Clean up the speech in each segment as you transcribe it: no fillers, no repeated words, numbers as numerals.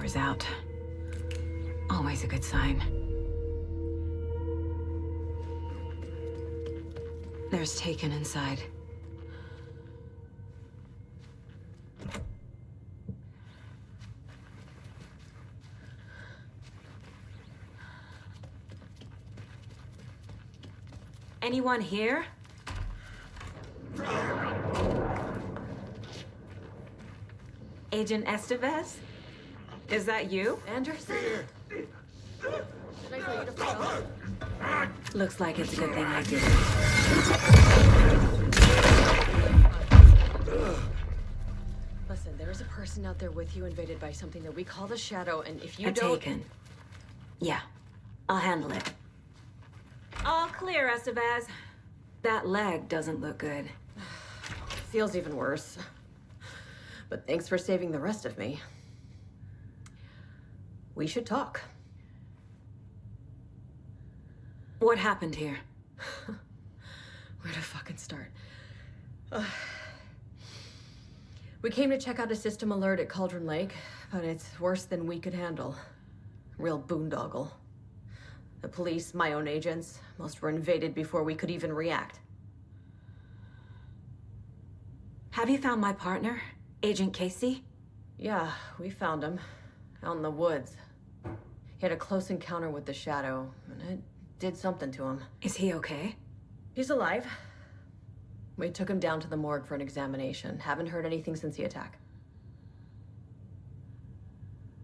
power's out. Always a good sign. There's Taken inside. Anyone here? Agent Estevez? Is that you? Anderson? Should I tell you to follow? Looks like it's a good thing I didn't. Listen, there is a person out there with you invaded by something that we call the Shadow, and if you A don't... Taken. Yeah, I'll handle it. All clear, Estevez. That leg doesn't look good. Feels even worse. But thanks for saving the rest of me. We should talk. What happened here? Where to fucking start? We came to check out a system alert at Cauldron Lake, but it's worse than we could handle. Real boondoggle. The police, my own agents, most were invaded before we could even react. Have you found my partner, Agent Casey? Yeah, we found him. Out in the woods. He had a close encounter with the Shadow, and it did something to him. Is he okay? He's alive. We took him down to the morgue for an examination. Haven't heard anything since the attack.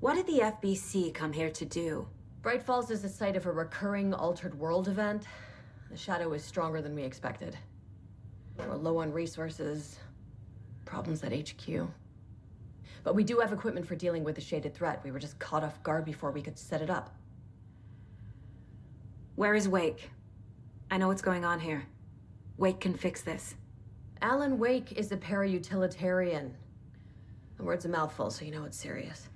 What did the FBC come here to do? Braight-Folsa is the site of a recurring altered world event. The Shadow is stronger than we expected. We're low on resources. Problems at HQ. But we do have equipment for dealing with the shaded threat. We were just caught off guard before we could set it up. Where is Wake? I know what's going on here. Wake can fix this. Alan Wake is a para-utilitarian. The word's a mouthful, so you know it's serious.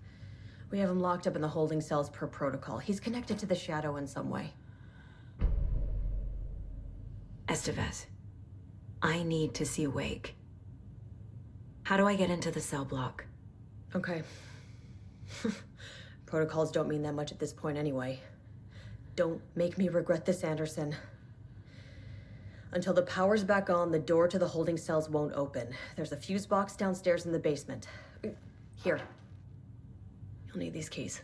We have him locked up in the holding cells per protocol. He's connected to the Shadow in some way. Estevez, I need to see Wake. How do I get into the cell block? Okay. Protocols don't mean that much at this point anyway. Don't make me regret this, Anderson. Until the power's back on, the door to the holding cells won't open. There's a fuse box downstairs in the basement. Here. You'll need these keys.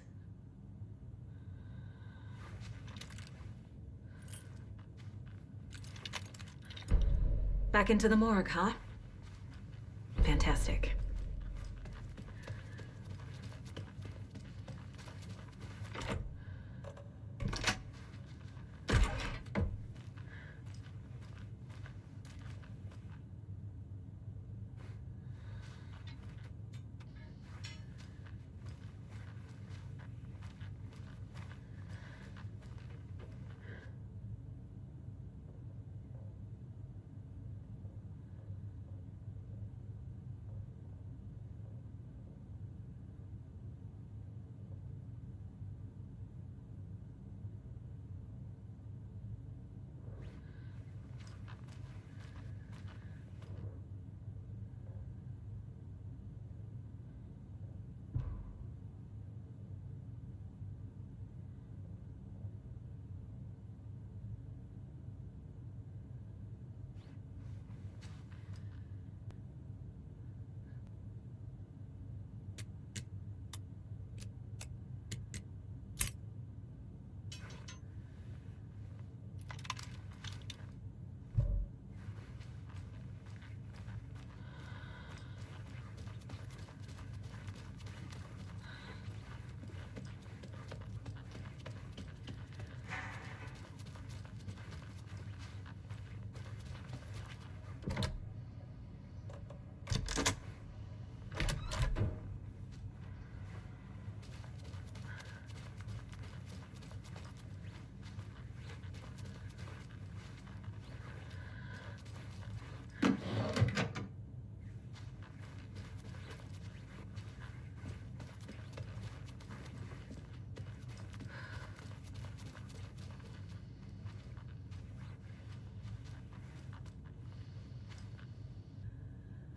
Back into the morgue, huh? Fantastic.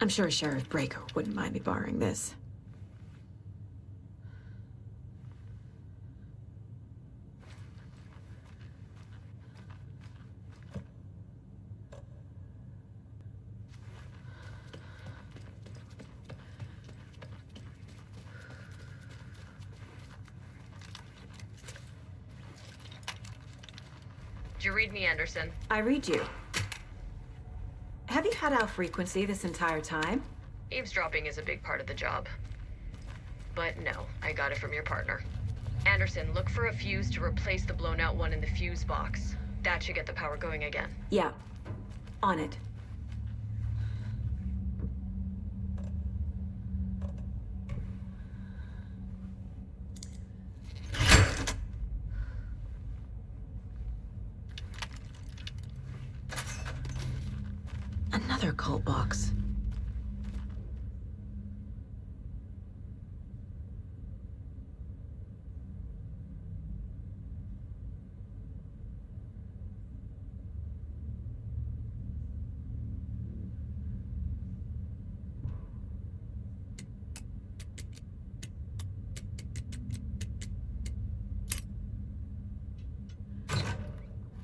I'm sure Sheriff Breaker wouldn't mind me borrowing this. Did you read me, Anderson? I read you. Have you had our frequency this entire time? Eavesdropping is a big part of the job. But no, I got it from your partner. Anderson, look for a fuse to replace the blown out one in the fuse box. That should get the power going again. Yeah. On it. Another cult box.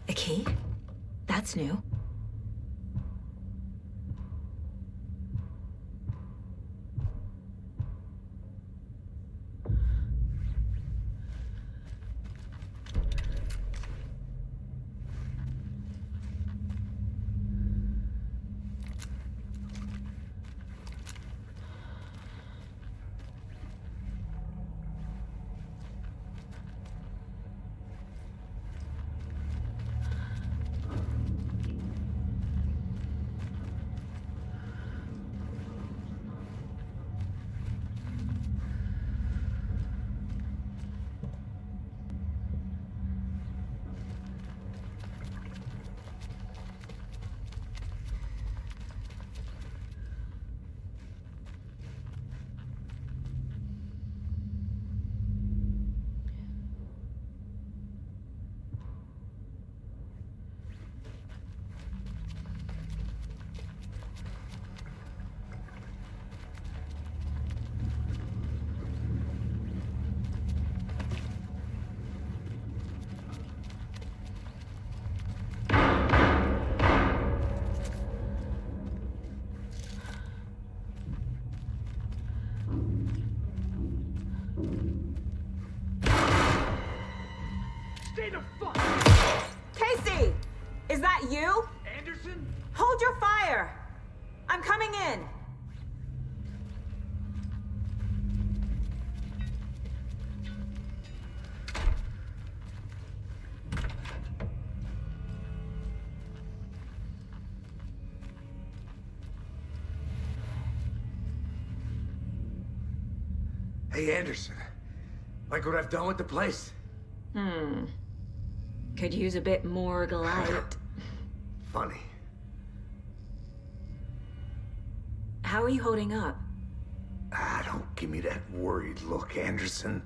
A key? That's new. Stay the fuck! Casey! Is that you? Anderson? Hold your fire! I'm coming in! Hey, Anderson. Like what I've done with the place? Could use a bit more light. Funny. How are you holding up? Don't give me that worried look, Anderson.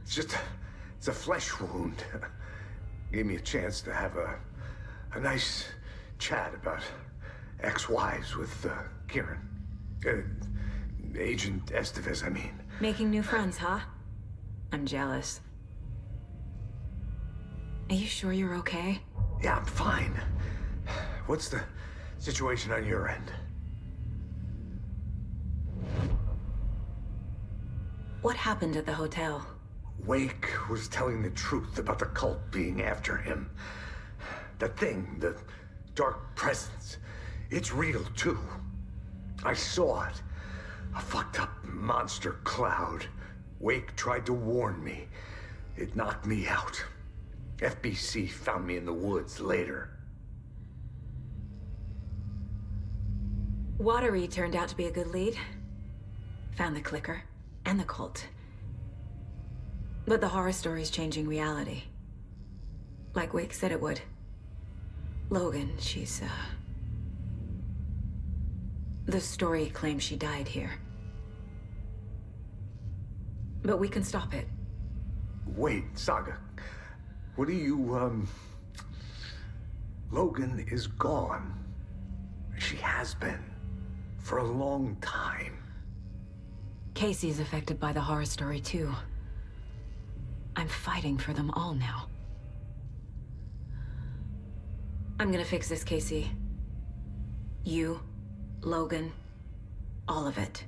It's a flesh wound. Gave me a chance to have a nice chat about ex-wives with Kieran. Agent Estevez, I mean. Making new friends, huh? I'm jealous. Are you sure you're okay? Yeah, I'm fine. What's the situation on your end? What happened at the hotel? Wake was telling the truth about the cult being after him. The thing, the dark presence, it's real too. I saw it. A fucked up monster cloud. Wake tried to warn me. It knocked me out. FBC found me in the woods later. Watery turned out to be a good lead. Found the clicker and the cult. But the horror story's changing reality. Like Wake said it would. Logan, she's, the story claims she died here. But we can stop it. Wait, Saga. What do you, Logan is gone. She has been. For a long time. Casey's affected by the horror story, too. I'm fighting for them all now. I'm gonna fix this, Casey. You, Logan, all of it.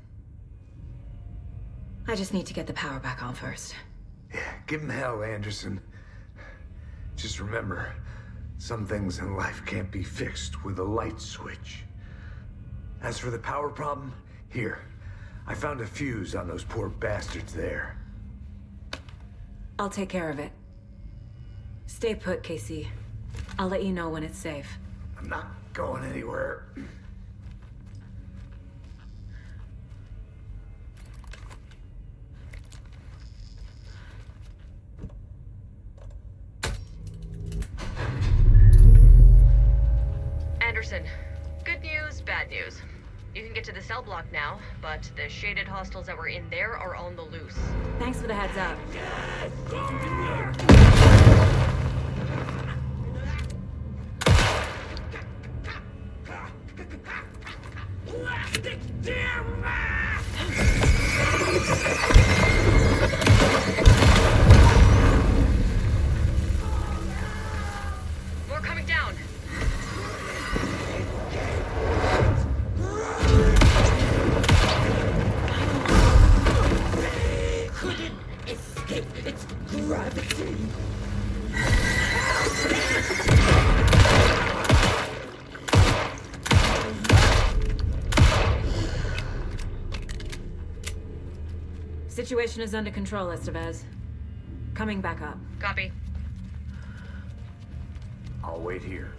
I just need to get the power back on first. Yeah, give him hell, Anderson. Just remember, Some things in life can't be fixed with a light switch. As for the power problem, here, I found a fuse on those poor bastards there. I'll take care of it. Stay put, Casey. I'll let you know when it's safe. I'm not going anywhere. Anderson, good news, bad news. You can get to the cell block now, but the shaded hostiles that were in there are on the loose. Thanks for the heads up. More coming down. Couldn't escape its gravity. Situation is under control, Estevez. Coming back up. Copy. I'll wait here.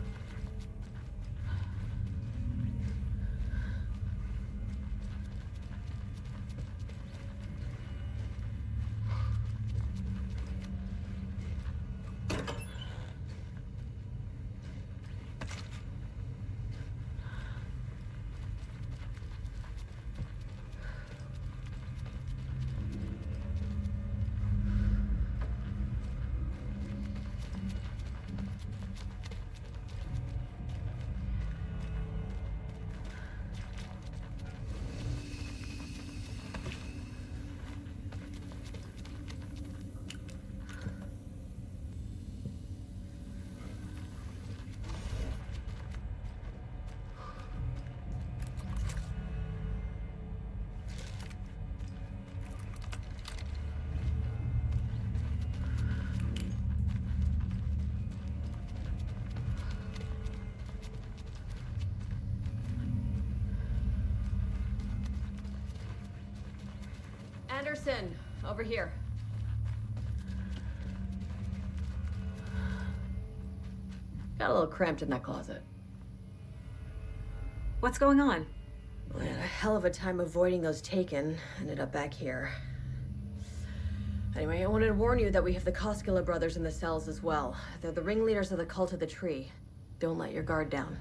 Anderson, over here. Got a little cramped in that closet. What's going on? We had a hell of a time avoiding those taken. Ended up back here. Anyway, I wanted to warn you that we have the Koskela brothers in the cells as well. They're the ringleaders of the cult of the tree. Don't let your guard down.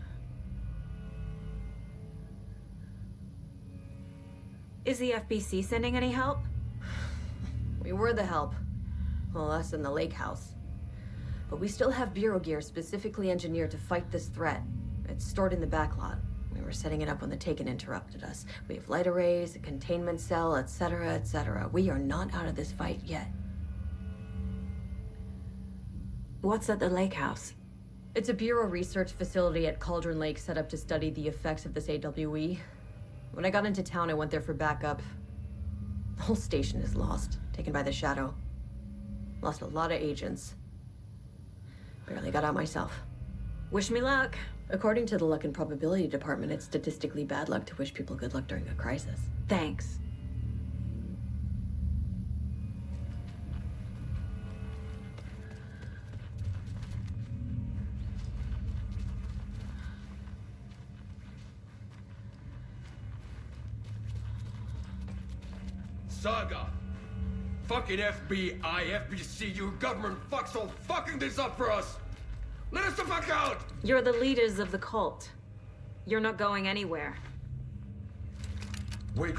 Is the FBC sending any help? We were the help. Well, us and the lake house. But we still have bureau gear specifically engineered to fight this threat. It's stored in the backlot. We were setting it up when the Taken interrupted us. We have light arrays, a containment cell, etc., etc. We are not out of this fight yet. What's at the lake house? It's a bureau research facility at Cauldron Lake set up to study the effects of this AWE. When I got into town, I went there for backup. The whole station is lost, taken by the shadow. Lost a lot of agents. Barely got out myself. Wish me luck. According to the luck and probability department, it's statistically bad luck to wish people good luck during a crisis. Thanks. Saga! Fucking FBI, FBC, you government fucks all fucking this up for us! Let us the fuck out! You're the leaders of the cult. You're not going anywhere. Wait,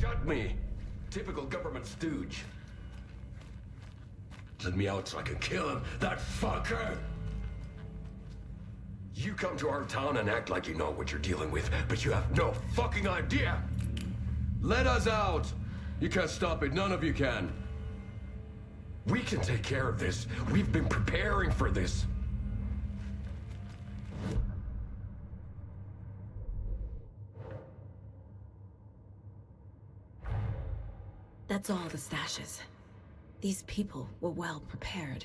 shut me! Typical government stooge. Let me out so I can kill him, that fucker! You come to our town and act like you know what you're dealing with, but you have no fucking idea! Let us out! You can't stop it, none of you can. We can take care of this. We've been preparing for this. That's all the stashes. These people were well prepared.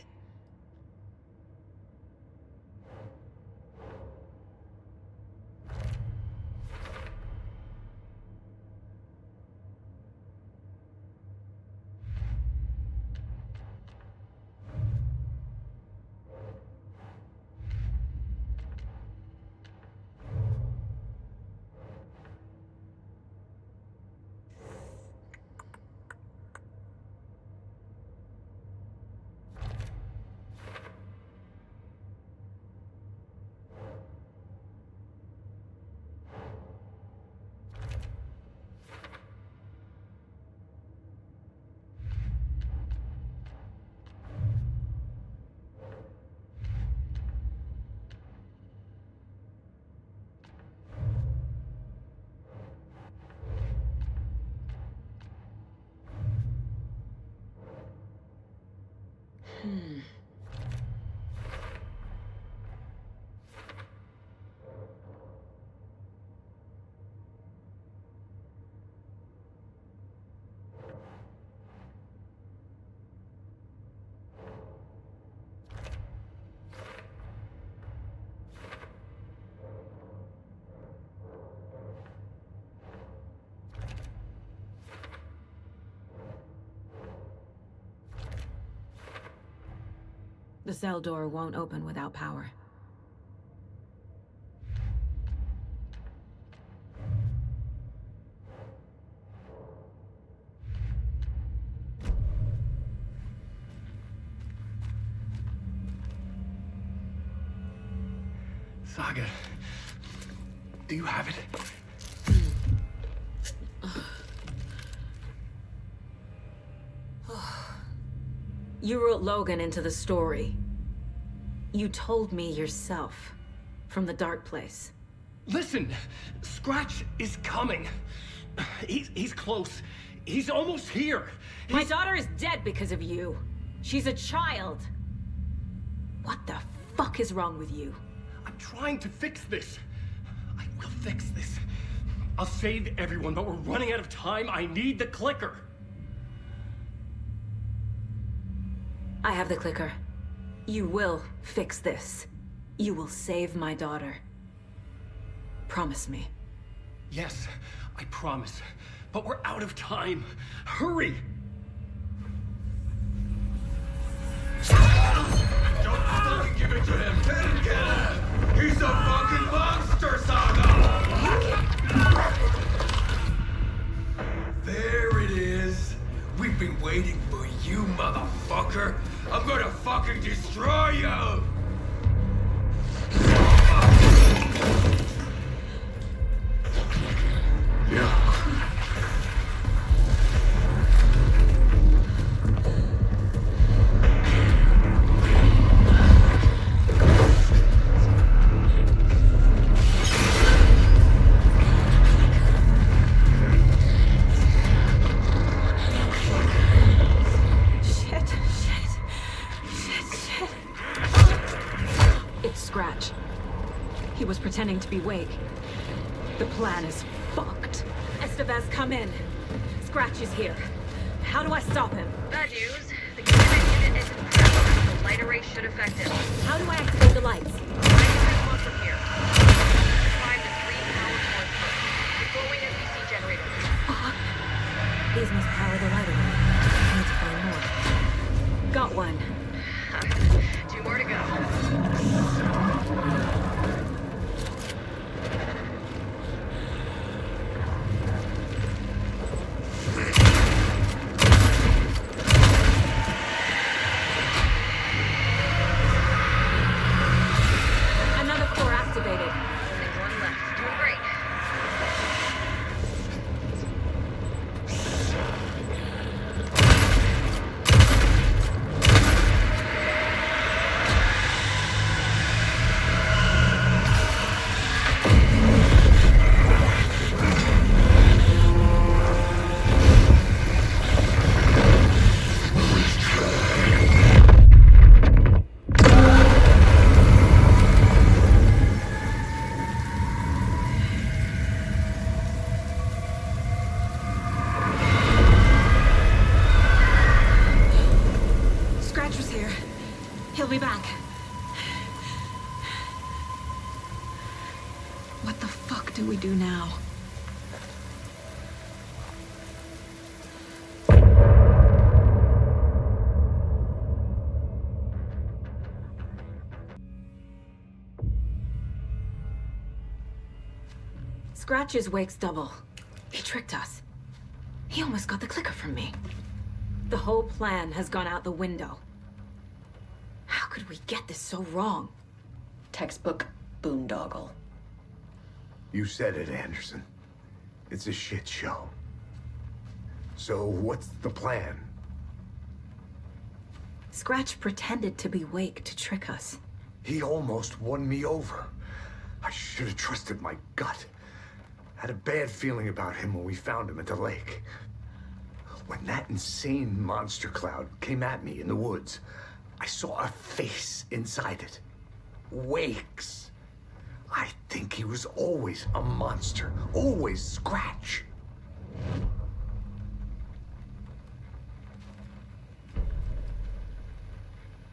The cell door won't open without power. Saga, do you have it? You wrote Logan into the story. You told me yourself. From the dark place. Listen, Scratch is coming. He's close. He's almost here. My daughter is dead because of you. She's a child. What the fuck is wrong with you? I'm trying to fix this. I will fix this. I'll save everyone, but we're running out of time. I need the clicker. I have the clicker. You will fix this. You will save my daughter. Promise me. Yes, I promise. But we're out of time. Hurry! Don't fucking give it to him! Get him! He's a fucking monster, Saga! There it is. We've been waiting for you, motherfucker. I'm gonna fucking destroy you! Yeah. Scratch. He was pretending to be Wake. The plan is fucked. Estevez, come in. Scratch is here. How do I stop him? Bad news. The camera unit isn't present. The light array should affect it. How do I activate the lights? 90 seconds from here. 5 to 3 power source first. Deploying SBC generator. Fuck. These must power the light array. I need to find more. Got one. 2 more to go. Another core activated. Only one left. Doing great. He'll be back. What the fuck do we do now? Scratch is Wake's double. He tricked us. He almost got the clicker from me. The whole plan has gone out the window. How could we get this so wrong? Textbook boondoggle. You said it, Anderson. It's a shit show. So what's the plan? Scratch pretended to be Wake to trick us. He almost won me over. I should have trusted my gut. Had a bad feeling about him when we found him at the lake. When that insane monster cloud came at me in the woods, I saw a face inside it. Wake's. I think he was always a monster. Always Scratch.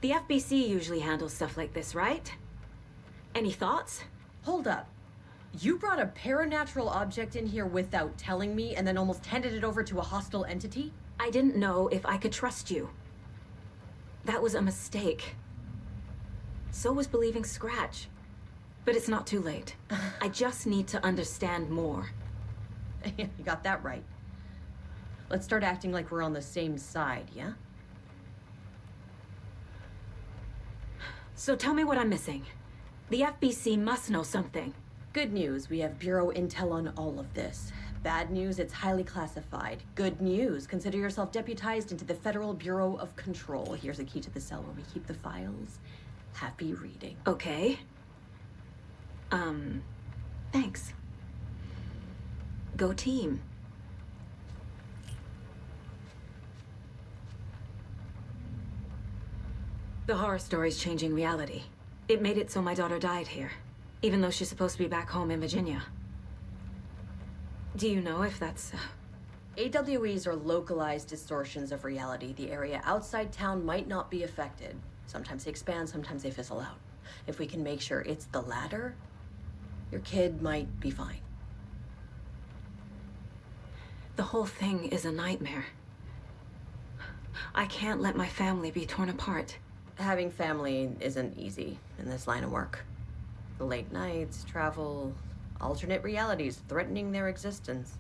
The FBC usually handles stuff like this, right? Any thoughts? Hold up. You brought a paranatural object in here without telling me and then almost handed it over to a hostile entity? I didn't know if I could trust you. That was a mistake. So was believing Scratch. But it's not too late. I just need to understand more. You got that right. Let's start acting like we're on the same side, yeah? So tell me what I'm missing. The FBC must know something. Good news, we have Bureau intel on all of this. Bad news, it's highly classified. Good news, consider yourself deputized into the Federal Bureau of Control. Here's a key to the cell where we keep the files. Happy reading. Okay. Thanks. Go team. The horror story's changing reality. It made it so my daughter died here, even though she's supposed to be back home in Virginia. Do you know if that's... AWEs are localized distortions of reality. The area outside town might not be affected. Sometimes they expand, sometimes they fizzle out. If we can make sure it's the latter, your kid might be fine. The whole thing is a nightmare. I can't let my family be torn apart. Having family isn't easy in this line of work. The late nights, travel, alternate realities threatening their existence.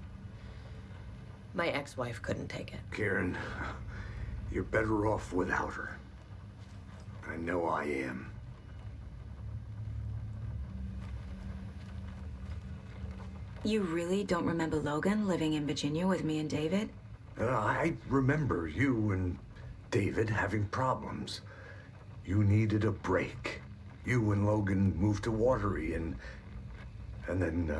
My ex-wife couldn't take it. Karen, you're better off without her. I know I am. You really don't remember Logan living in Virginia with me and David? I remember you and David having problems. You needed a break. You and Logan moved to Watery and then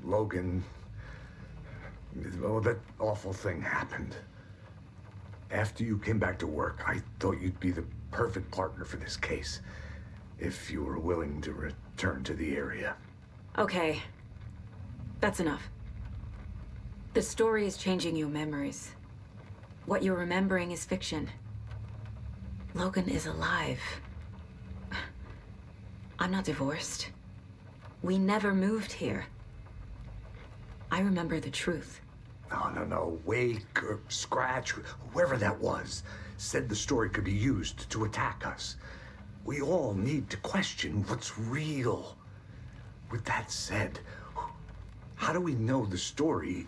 Logan, oh, that awful thing happened. After you came back to work, I thought you'd be the perfect partner for this case, if you were willing to return to the area. Okay. That's enough. The story is changing your memories. What you're remembering is fiction. Logan is alive. I'm not divorced. We never moved here. I remember the truth. No. Wake or Scratch, whoever that was, said the story could be used to attack us. We all need to question what's real. With that said, how do we know the story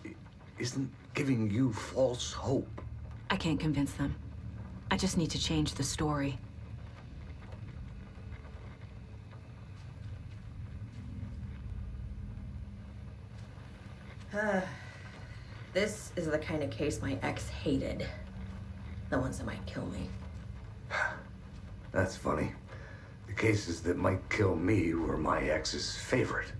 isn't giving you false hope? I can't convince them. I just need to change the story. This is the kind of case my ex hated. The ones that might kill me. That's funny. The cases that might kill me were my ex's favorite.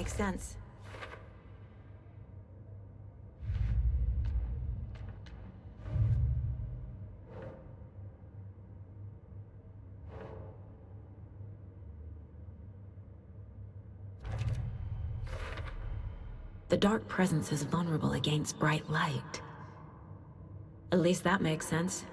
makes sense. The dark presence is vulnerable against bright light. At least that makes sense.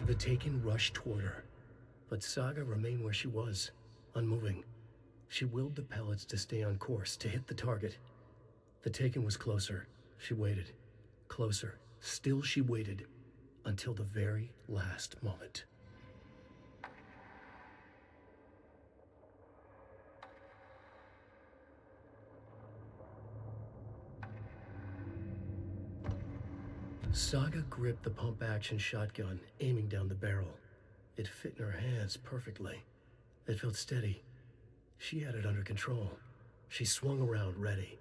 The Taken rushed toward her, but Saga remained where she was, unmoving. She willed the pellets to stay on course, to hit the target. The Taken was closer. She waited. Closer. Still she waited, until the very last moment. Saga gripped the pump-action shotgun, aiming down the barrel. It fit in her hands perfectly. It felt steady. She had it under control. She swung around, ready.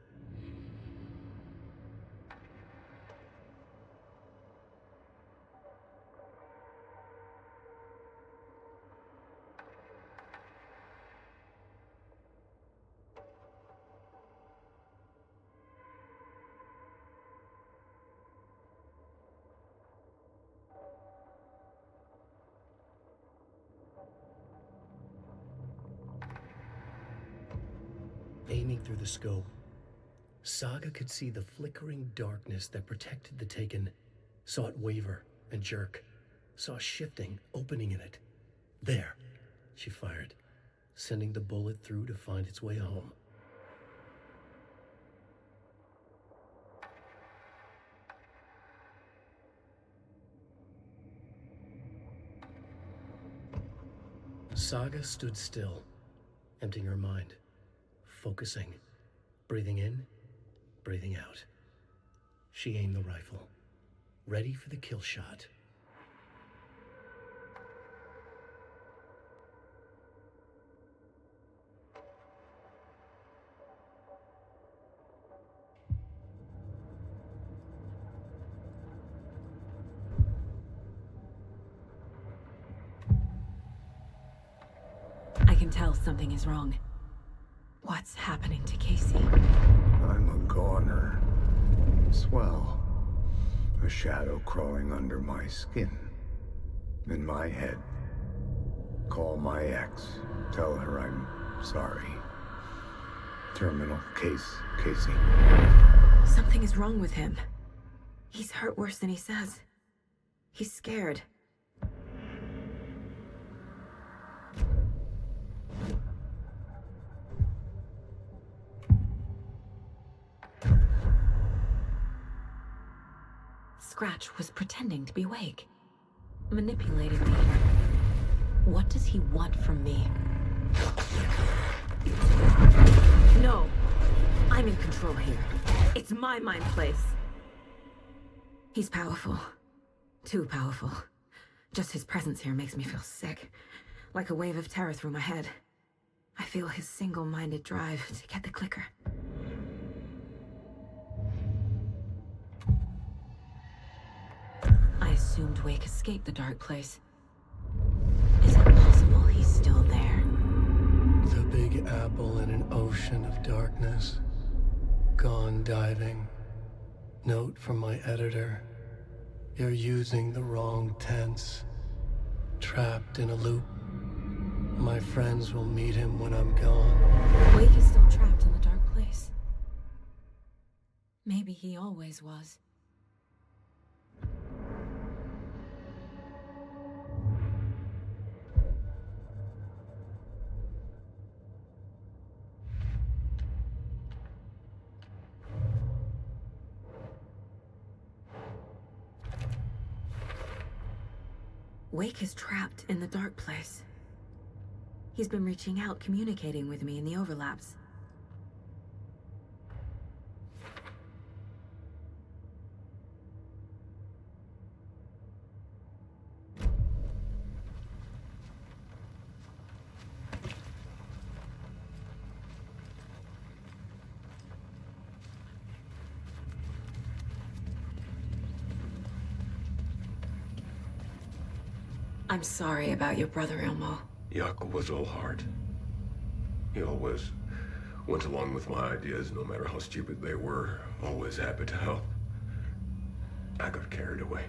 Aiming through the scope, Saga could see the flickering darkness that protected the Taken, saw it waver and jerk, saw a shifting opening in it. There, she fired, sending the bullet through to find its way home. Saga stood still, emptying her mind. Focusing, breathing in, breathing out. She aimed the rifle, ready for the kill shot. I can tell something is wrong. What's happening to Casey? I'm a goner. Swell. A shadow crawling under my skin. In my head. Call my ex. Tell her I'm sorry. Terminal case, Casey. Something is wrong with him. He's hurt worse than he says. He's scared. Scratch was pretending to be Wake. Manipulating me. What does he want from me? No. I'm in control here. It's my mind place. He's powerful. Too powerful. Just his presence here makes me feel sick. Like a wave of terror through my head. I feel his single-minded drive to get the clicker. I assumed Wake escaped the dark place. Is it possible he's still there? The Big Apple in an ocean of darkness. Gone diving. Note from my editor. You're using the wrong tense. Trapped in a loop. My friends will meet him when I'm gone. Wake is still trapped in the dark place. Maybe he always was. Wake is trapped in the dark place. He's been reaching out, communicating with me in the overlaps. I'm sorry about your brother, Ilmo. Jaakko was all heart. He always went along with my ideas, no matter how stupid they were. Always happy to help. I got carried away.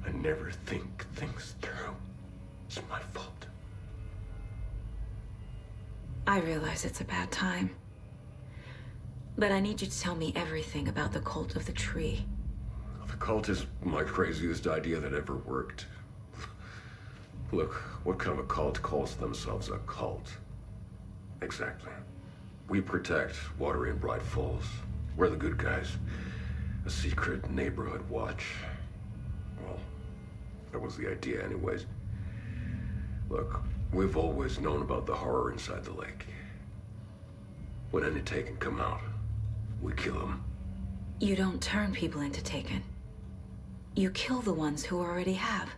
I never think things through. It's my fault. I realize it's a bad time. But I need you to tell me everything about the cult of the tree. The cult is my craziest idea that ever worked. Look, what kind of a cult calls themselves a cult? Exactly. We protect water in Brайt-Фолс. We're the good guys. A secret neighborhood watch. Well, that was the idea anyways. Look, we've always known about the horror inside the lake. When any Taken come out, we kill them. You don't turn people into Taken. You kill the ones who already have.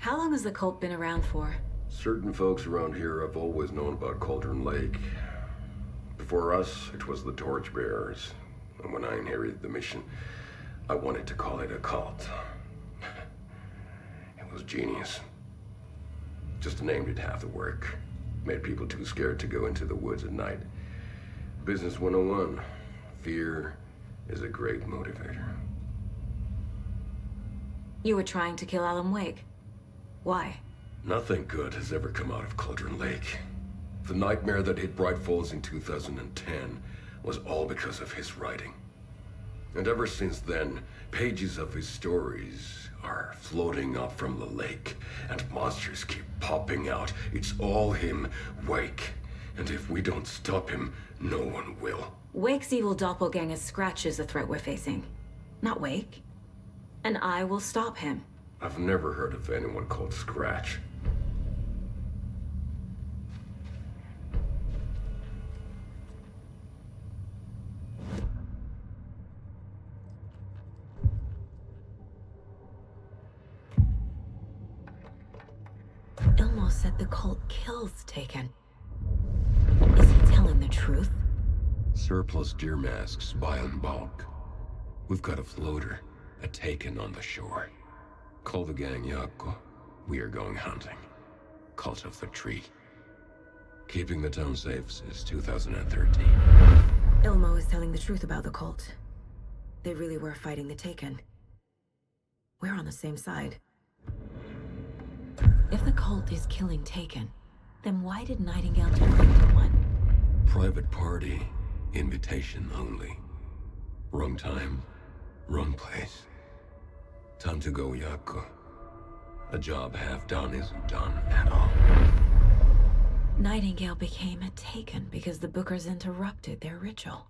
How long has the cult been around for? Certain folks around here have always known about Cauldron Lake. Before us, it was the Torchbearers. And when I inherited the mission, I wanted to call it a cult. It was genius. Just a name did half the work. Made people too scared to go into the woods at night. Business 101. Fear is a great motivator. You were trying to kill Alan Wake. Why? Nothing good has ever come out of Cauldron Lake. The nightmare that hit Brайt-Фолс in 2010 was all because of his writing. And ever since then, pages of his stories are floating up from the lake, and monsters keep popping out. It's all him, Wake. And if we don't stop him, no one will. Wake's evil doppelganger Scratch is the threat we're facing, not Wake. And I will stop him. I've never heard of anyone called Scratch. Ilmo said the cult kills Taken. Is he telling the truth? Surplus deer masks buy in bulk. We've got a floater, a Taken on the shore. Call the gang, Jaakko. We are going hunting. Cult of the Tree. Keeping the town safe since 2013. Ilmo is telling the truth about the cult. They really were fighting the Taken. We're on the same side. If the cult is killing Taken, then why did Nightingale turn into one? Private party. Invitation only. Wrong time. Wrong place. Time to go, Jaakko. A job half done isn't done at all. Nightingale became a Taken because the Bookers interrupted their ritual.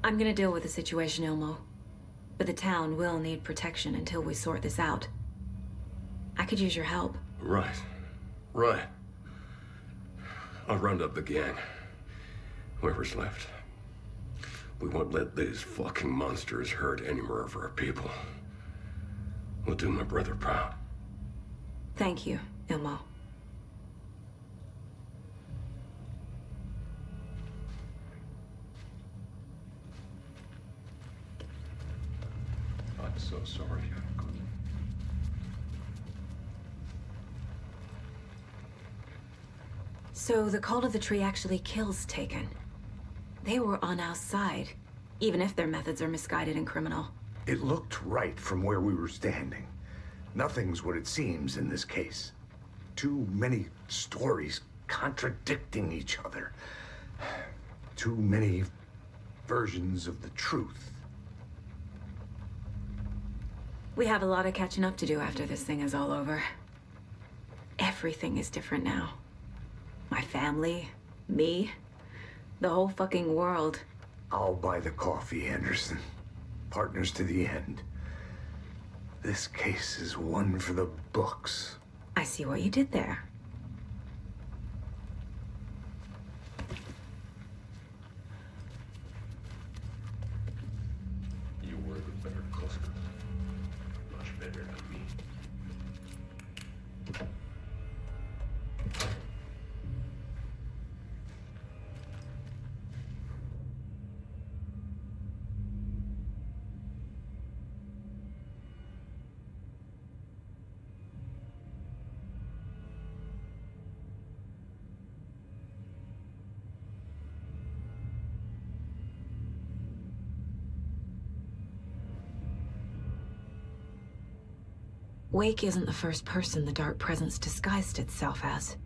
I'm gonna deal with the situation, Ilmo. But the town will need protection until we sort this out. I could use your help. Right. Right. I'll round up the gang. Whoever's left. We won't let these fucking monsters hurt any more of our people. We'll do my brother proud. Thank you, Ilmo. I'm so sorry. So the Cult of the Tree actually kills Taken. They were on our side, even if their methods are misguided and criminal. It looked right from where we were standing. Nothing's what it seems in this case. Too many stories contradicting each other. Too many versions of the truth. We have a lot of catching up to do after this thing is all over. Everything is different now. My family, me, the whole fucking world. I'll buy the coffee, Anderson. Partners to the end. This case is one for the books. I see what you did there. You were the better cook. Much better than me. Wake isn't the first person the Dark Presence disguised itself as.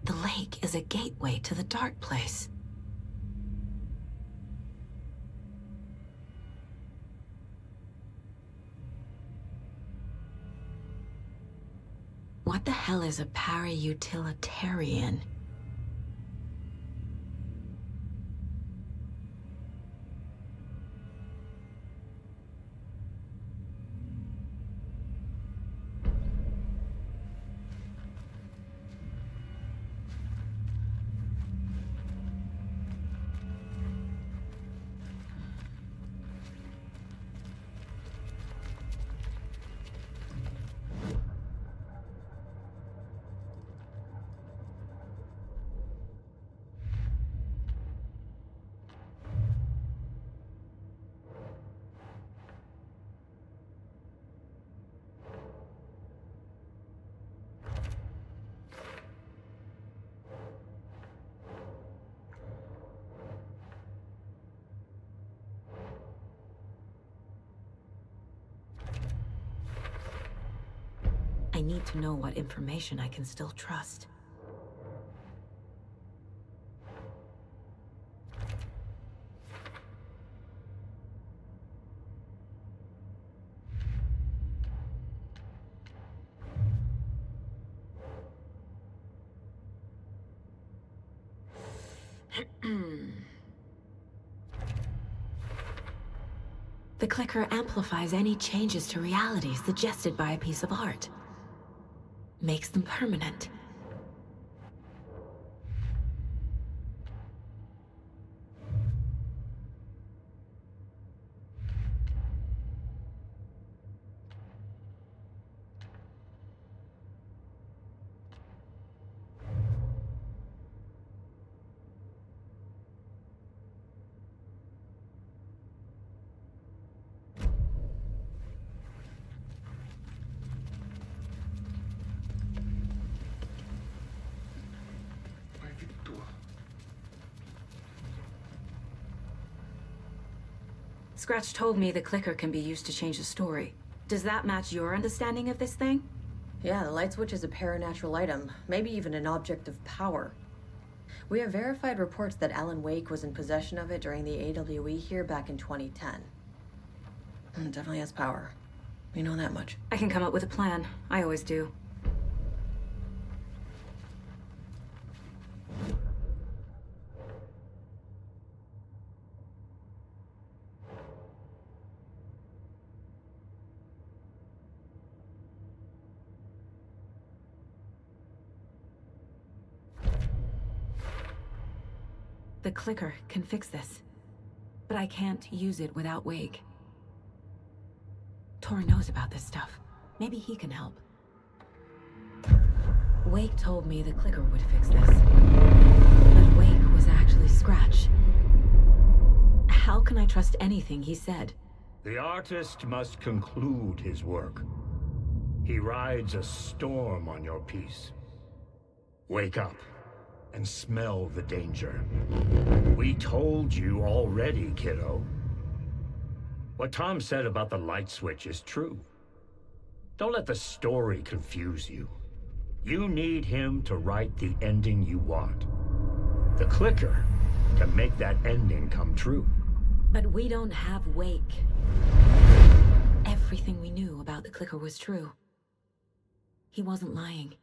The lake is a gateway to the dark place. What the hell is a para-utilitarian? I need to know what information I can still trust. The clicker amplifies any changes to reality suggested by a piece of art. Makes them permanent. Scratch told me the clicker can be used to change the story. Does that match your understanding of this thing? Yeah, the light switch is a paranatural item, maybe even an object of power. We have verified reports that Alan Wake was in possession of it during the AWE here back in 2010. It definitely has power. We know that much. I can come up with a plan. I always do. The clicker can fix this, but I can't use it without Wake. Tor knows about this stuff. Maybe he can help. Wake told me the clicker would fix this, but Wake was actually Scratch. How can I trust anything he said? The artist must conclude his work. He rides a storm on your piece. Wake up and smell the danger. We told you already, kiddo. What Tom said about the light switch is true. Don't let the story confuse you. You need him to write the ending you want. The clicker can make that ending come true. But we don't have Wake. Everything we knew about the clicker was true. He wasn't lying.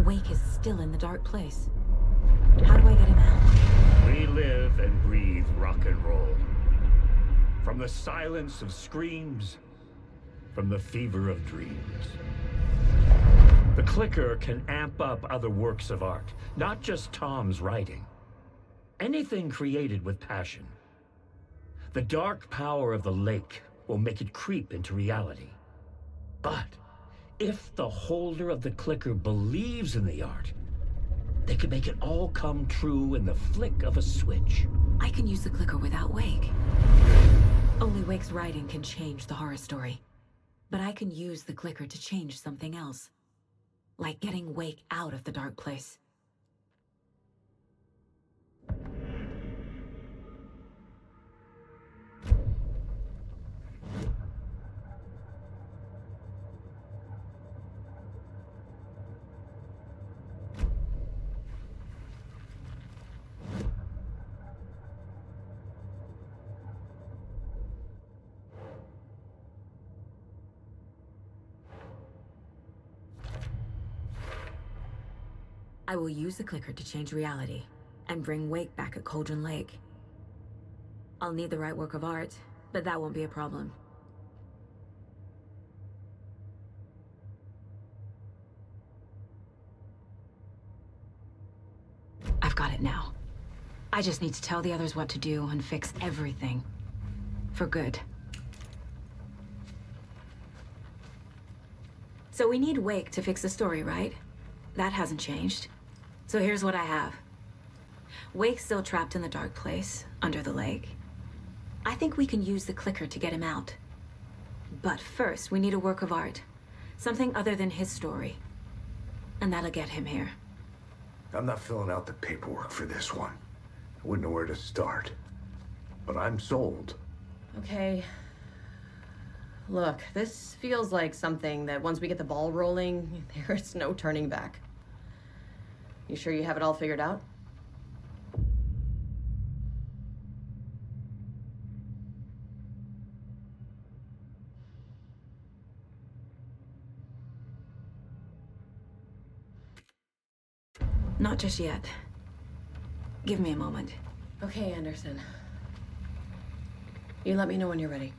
Wake is still in the dark place. How do I get him out? We live and breathe rock and roll. From the silence of screams, from the fever of dreams. The clicker can amp up other works of art, not just Tom's writing. Anything created with passion. The dark power of the lake will make it creep into reality. But if the holder of the clicker believes in the art, they can make it all come true in the flick of a switch. I can use the clicker without Wake. Only Wake's writing can change the horror story. But I can use the clicker to change something else. Like getting Wake out of the dark place. I will use the clicker to change reality and bring Wake back at Cauldron Lake. I'll need the right work of art, but that won't be a problem. I've got it now. I just need to tell the others what to do and fix everything. For good. So we need Wake to fix the story, right? That hasn't changed. So here's what I have. Wake's still trapped in the dark place, under the lake. I think we can use the clicker to get him out. But first, we need a work of art. Something other than his story. And that'll get him here. I'm not filling out the paperwork for this one. I wouldn't know where to start. But I'm sold. Okay. Look, this feels like something that once we get the ball rolling, there's no turning back. You sure you have it all figured out? Not just yet. Give me a moment. Okay, Anderson. You let me know when you're ready.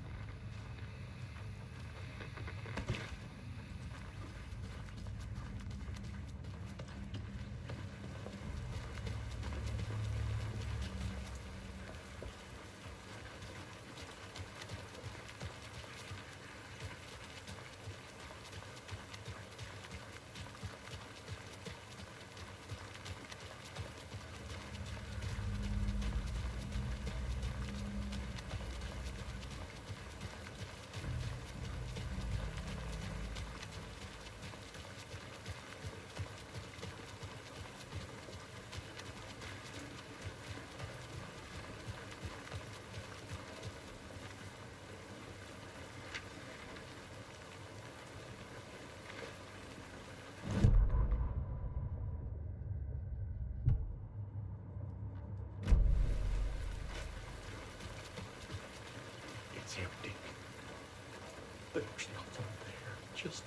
There's nothing there, just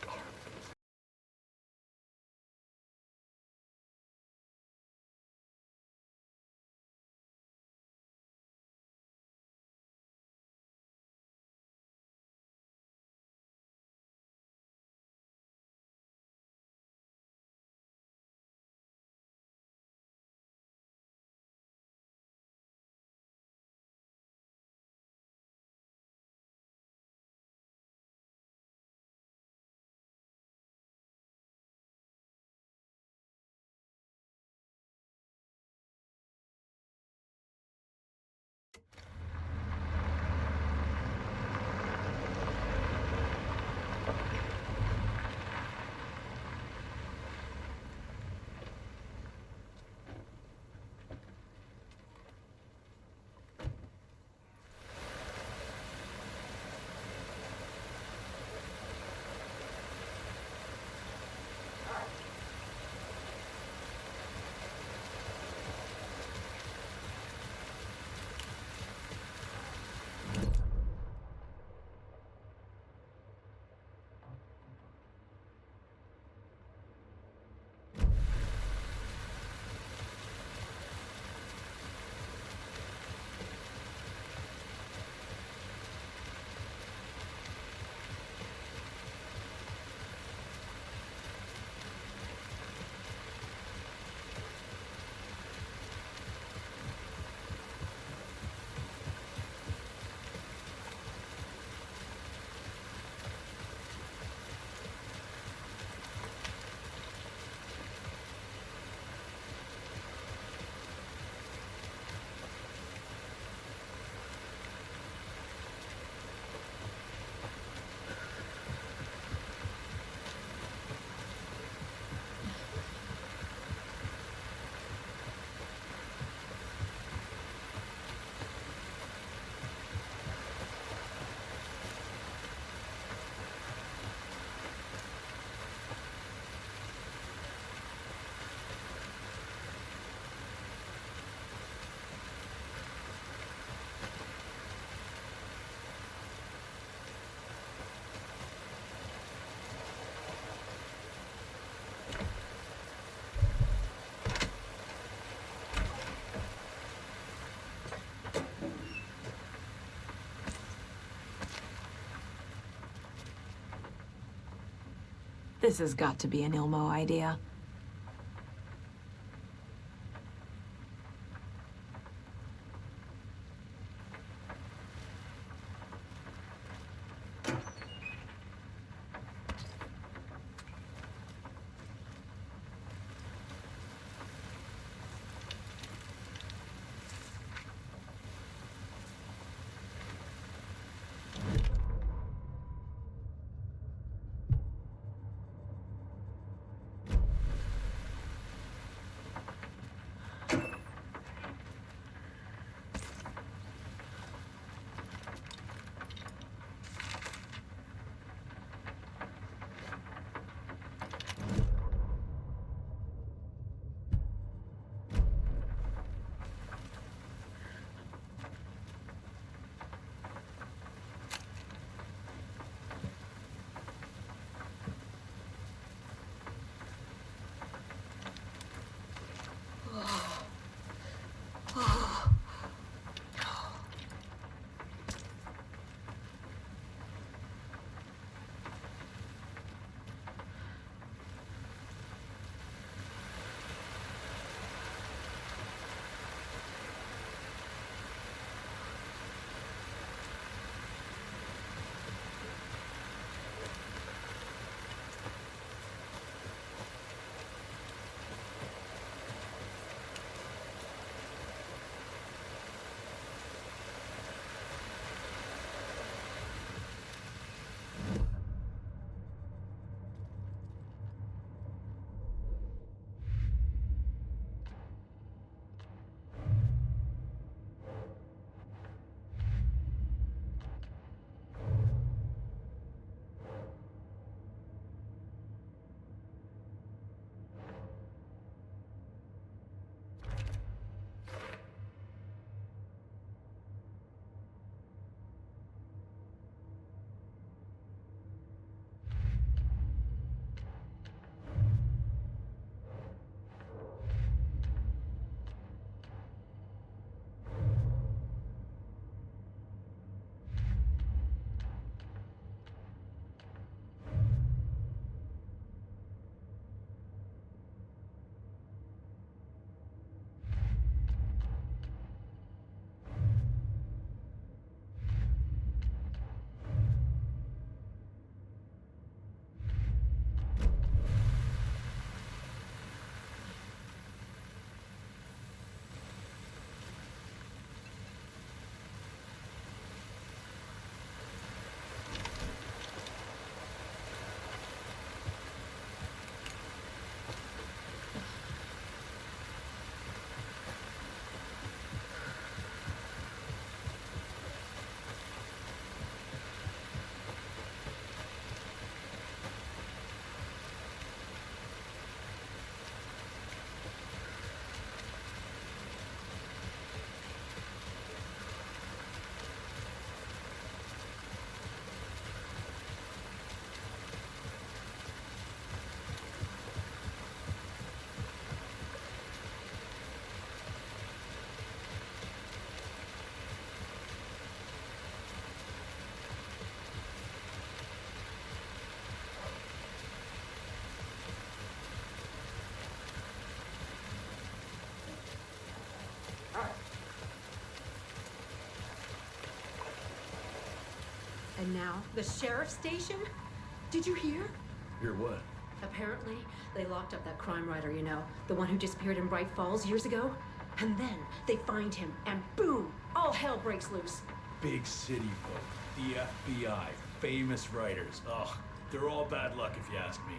dark. This has got to be an Ilmo idea. now. The sheriff's station? Did you hear? Hear what? Apparently, they locked up that crime writer, you know, the one who disappeared in Braight-Fолls years ago. And then they find him, and boom, all hell breaks loose. Big city folk, the FBI, famous writers. Ugh, they're all bad luck if you ask me.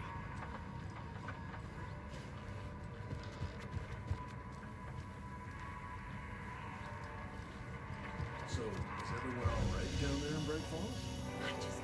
So, is everyone all right down there in Braight-Folls? I just